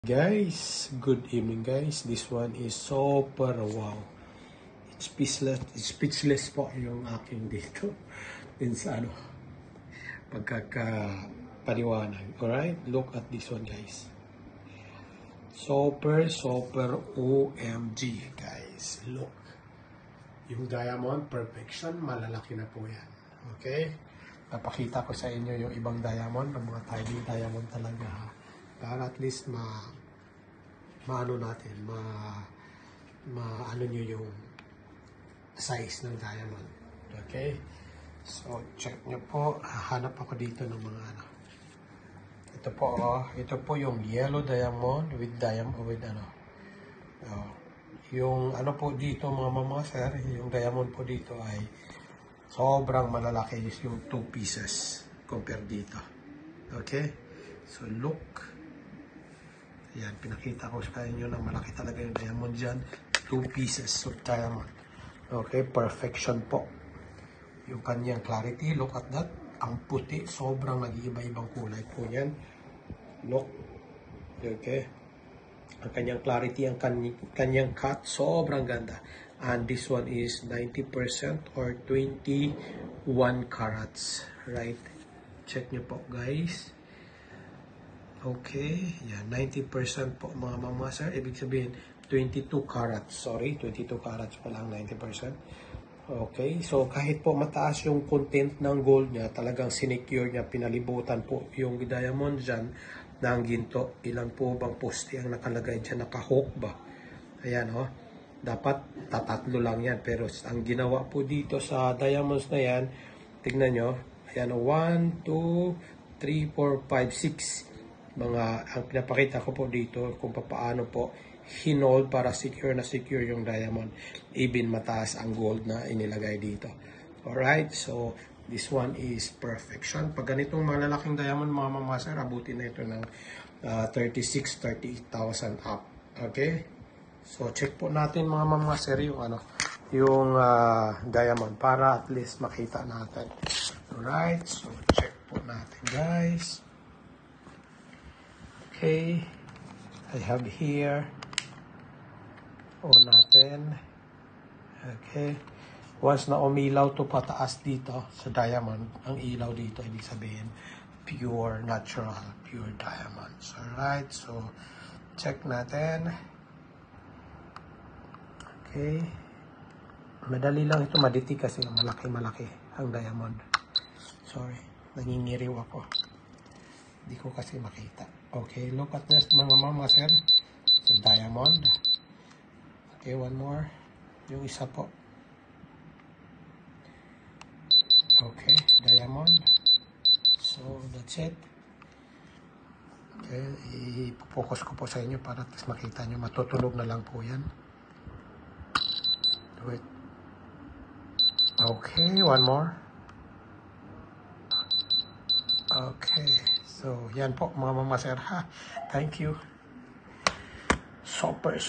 Guys, good evening guys. This one is super wow. Speechless po yung aking dito. Din sa pagkakapaliwanag. Alright, look at this one guys. Super OMG guys. Look. Yung diamond perfection, malalaki na po yan. Okay? Napakita ko sa inyo yung ibang diamond, ng mga tiny diamond talaga ha. Para at least maano nyo yung size ng diamond. Okay? So, check nyo po. Hanap ako dito ng mga Ito po yung yellow diamond with yung po dito mga mama sir, yung diamond po dito ay sobrang malalaki yung 2 pieces compare dito. Okay? So, look. Yan, pinakita ko sa inyo na malaki talaga yung diamond dyan. 2 pieces of diamond. Okay, perfection po. Yung kanyang clarity, look at that. Ang puti, sobrang nag-iiba-ibang kulay po yan. Look. Okay. Ang kanyang clarity, ang kanyang cut, sobrang ganda. And this one is 90% or 21 carats. Right? Check nyo po guys. Okay, yan, 90% po mga mama sir. Ibig sabihin, 22 carats. Sorry, 22 carats pa lang, 90%. Okay, so kahit po mataas yung content ng gold niya, talagang sinecure niya, pinalibutan po yung diamond dyan ng ginto. Ilan po bang poste ang nakalagay dyan? Naka-hook ba? Ayan, oh. Dapat tatatlo lang yan. Pero ang ginawa po dito sa diamonds na yan, tignan nyo. Ayan, 1, 2, 3, 4, 5, 6. Ang pinapakita ko po dito kung paano po hinold para secure na secure yung diamond. Even mataas ang gold na inilagay dito. Alright, so this one is perfection. Pag ganitong malalaking diamond mga mamasar, abutin na ito ng 38,000 up. Okay? So check po natin mga mamasar yung diamond para at least makita natin. Alright, so check po natin guys. Okay, I have here. On natin. Okay. Once na umilaw to pataas dito sa diamond, ang ilaw dito, ibig sabihin, pure natural, pure diamonds. Alright, so check natin. Okay. Madali lang ito maditi kasi malaki-malaki ang diamond. Sorry, nangingiriw ako. Hindi ko kasi makita. Okay, look at this mga mama sir. So, diamond. Okay, one more. Yung isa po. Okay, diamond. So, that's it. Okay, ipopokus ko po sa inyo para at least makita nyo. Matutunog na lang po yan. Do it. Okay, one more. Okay. So, yan po mga mama sir ha. Thank you. Super.